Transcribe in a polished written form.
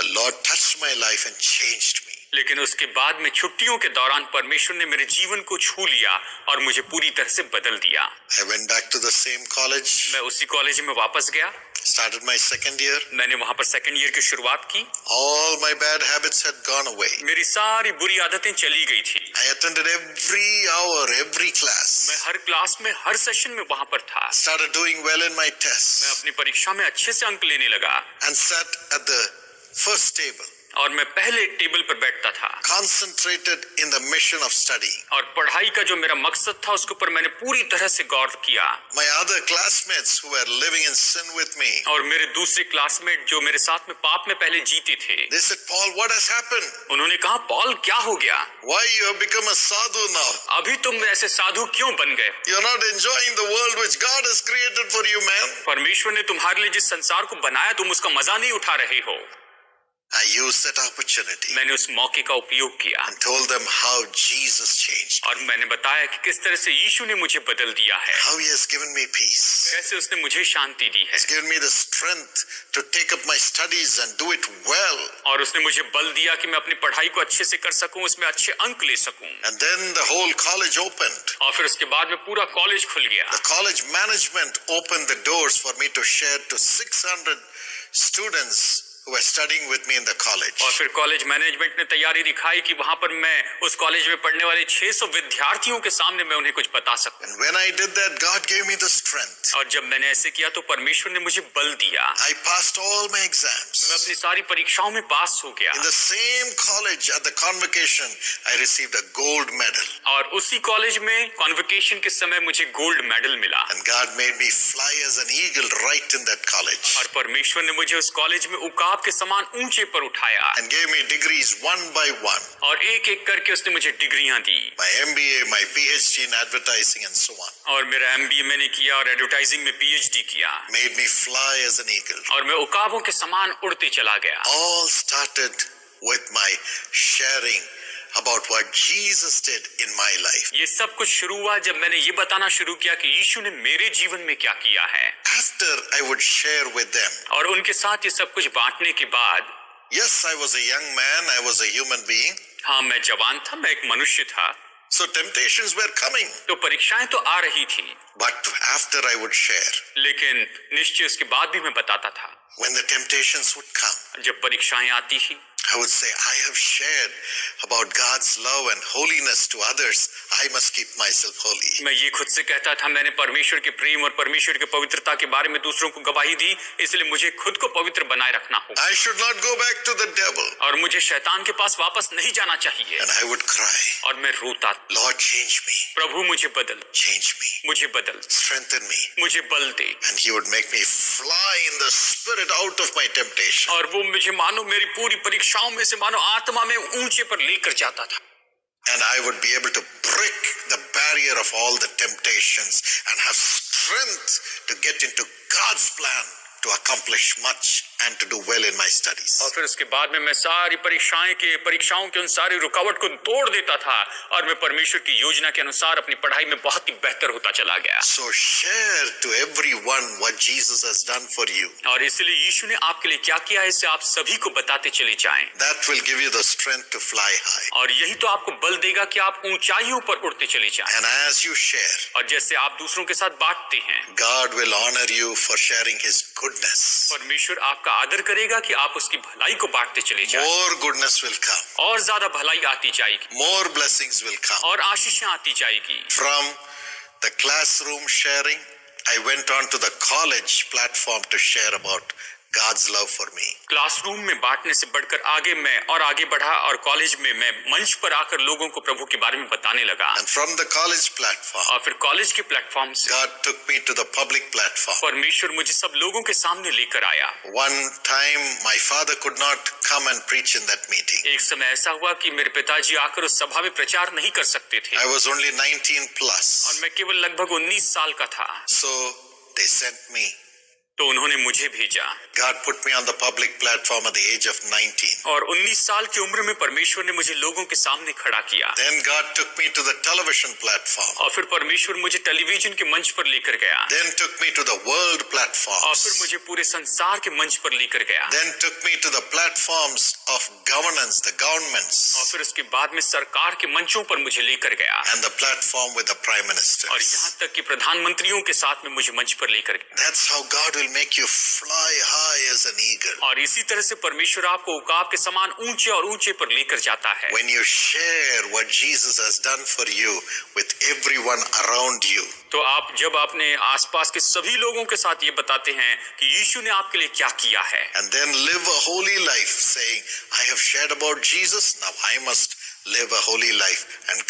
the Lord touched my life and changed me. लेकिन उसके बाद में छुट्टियों के दौरान परमेश्वर ने मेरे जीवन को छू लिया और मुझे पूरी तरह से बदल दिया। I went back to the same college. मैं उसी कॉलेज में वापस गया। Started my second year. मैंने वहां पर सेकंड ईयर की शुरुआत की। All my bad habits had gone away. मेरी सारी बुरी आदतें चली गई थी। I attended every hour, every class. मैं हर क्लास में, हर सेशन में वहां पर था। Started doing well in my tests. मैं अपनी परीक्षा में अच्छे से अंक लेने लगा। And sat at the first table. और मैं पहले टेबल पर बैठता था। Concentrated in the mission of study. और पढ़ाई का जो मेरा मकसद था उसके ऊपर मैंने पूरी तरह से गौर किया। My other classmates who were living in sin with me. और मेरे दूसरे क्लासमेट जो मेरे साथ में पाप में पहले जीते थे। They said, Paul, what has happened? उन्होंने कहा, पॉल क्या हो गया? Why you have become a sadhu now? अभी तुम ऐसे साधु क्यों बन गए? You're not enjoying the world which God has created for you, man. परमेश्वर ने तुम्हारे लिए जिस संसार को बनाया तुम उसका मजा नहीं उठा रहे हो। I used that opportunity. मैंने उस मौके का उपयोग किया। And told them how Jesus changed. और मैंने बताया कि किस तरह से यीशु ने मुझे बदल दिया है। How he has given me peace. कैसे उसने मुझे शांति दी है। He's given me the strength to take up my studies and do it well. और उसने मुझे बल दिया कि मैं अपनी पढ़ाई को अच्छे से कर सकूं, उसमें अच्छे अंक ले सकूं। And then the whole college opened. और फिर उसके बाद में पूरा कॉलेज खुल गया। The college management opened the doors for me to share to 600 students who were studying with me in the college. और फिर कॉलेज मैनेजमेंट ने तैयारी दिखाई कि वहां पर मैं उस कॉलेज में पढ़ने वाले 600 विद्यार्थियों के सामने मैं उन्हें कुछ बता सकूं। And when I did that, God gave me the strength. और जब मैंने ऐसे किया तो परमेश्वर ने मुझे बल दिया। I passed all my exams. मैं अपनी सारी परीक्षाओं में पास हो गया। In the same college at the convocation, I received a gold medal. और उसी कॉलेज में कॉन्वोकेशन के समय मुझे गोल्ड मेडल मिला। And God made me fly as an eagle right in that college. और परमेश्वर ने मुझे उस कॉलेज में उकाब के समान ऊंचे पर उठाया। And gave me degrees one by one. और एक एक करके उसने मुझे डिग्रियां दी। My MBA, my PhD in advertising and so on. और मेरा MBA मैंने किया और एडवर्टाइजिंग में PhD किया। Made me fly as an eagle. और मैं उकाबों के समान उड़ते चला गया। All started with my sharing about what Jesus did in my life. ये सब कुछ शुरू हुआ जब मैंने ये बताना शुरू किया कि यीशु ने मेरे जीवन में क्या किया है। After I would share with them. और उनके साथ ये सब कुछ बांटने के बाद, Yes, I was a young man. I was a human being. हाँ मैं जवान था, मैं एक मनुष्य था। So temptations were coming. तो परीक्षाएं तो आ रही थी। But after I would share. लेकिन निश्चय उसके बाद भी मैं बताता था। When the temptations would come. जब परीक्षाएं आती थी, I would say, I have shared about God's love and holiness to others. I must keep myself holy. मैं ये खुद से कहता था, मैंने परमेश्वर के प्रेम और परमेश्वर के पवित्रता के बारे में दूसरों को गवाही दी, इसलिए मुझे खुद को पवित्र बनाए रखना होगा। I should not go back to the devil. और मुझे शैतान के पास वापस नहीं जाना चाहिए। And I would cry. और मैं रोता, Lord, change me. प्रभु मुझे बदल, Change me. मुझे बदल, Strengthen me. मुझे बल दे। And he would make me fly in the spirit out of my temptation. और वो मुझे मानो मेरी पूरी परीक्षाओं में से मानो आत्मा में ऊंचे पर लेकर जाता था। And I would be able to break the barrier of all the temptations and have strength to get into God's plan to accomplish much and to do well in my studies. और फिर उसके बाद में मैं सारी परीक्षाओं के उन सारी रुकावट को तोड़ देता था और मैं परमेश्वर की योजना के अनुसार अपनी पढ़ाई में बहुत ही बेहतर होता चला गया। So share to everyone what Jesus has done for you. और इसलिए यीशु ने आपके लिए क्या किया है इसे आप सभी को बताते चले जाएं। That will give you the strength to fly high. और यही तो आपको बल देगा कि आप ऊंचाइयों पर उड़ते चले जाएं। And as you share, और जैसे आप दूसरों के साथ बांटते हैं, God will honor you for sharing His goodness. परमेश्वर आपका आदर करेगा कि आप उसकी भलाई को बांटते चले जाएं। More goodness will come. और ज्यादा भलाई आती जाएगी। More blessings will come. और आशीषें आती जाएगी। From the classroom sharing, I went on to the college platform to share about God's love for me. Classroom में बांटने से बढ़कर आगे मैं और आगे बढ़ा और कॉलेज में मैं मंच पर आकर लोगों को प्रभु के बारे में बताने लगा। And from the college platform, और फिर कॉलेज के प्लेटफॉर्म से God took me to the public platform. परमेश्वर मुझे सब लोगों के सामने लेकर आया। One time my father could not come and preach in that meeting. एक समय ऐसा हुआ कि मेरे पिताजी आकर उस सभा में प्रचार नहीं कर सकते थे। I was only 19 plus. और मैं केवल लगभग 19 साल का था। So they sent me. तो उन्होंने मुझे भेजा God put me on the public platform at the age of 19. और 19 साल की उम्र में परमेश्वर ने मुझे लोगों के सामने खड़ा किया। Then God took me to the television platform. और फिर परमेश्वर मुझे टेलीविजन के मंच पर लेकर गया। Then took me to the world और फिर platforms. मुझे पूरे संसार के मंच पर लेकर गया। Then took me to the platforms of governance, the और governments, फिर उसके बाद में सरकार के मंचों पर मुझे लेकर गया and the platform with the prime और ministers. यहाँ तक कि प्रधानमंत्रियों के साथ में मुझे मंच पर लेकर गया। That's how God will make you fly high as an eagle. और इसी तरह से परमेश्वर आपको उकाब के समान ऊंचे और ऊंचे पर लेकर जाता है। When you share what Jesus has done for you with everyone around you, तो आप जब अपने आसपास के सभी लोगों के साथ ये बताते हैं कि यीशु ने आपके लिए क्या किया है and then live a holy life saying, I have shared about Jesus, now I must live a holy life and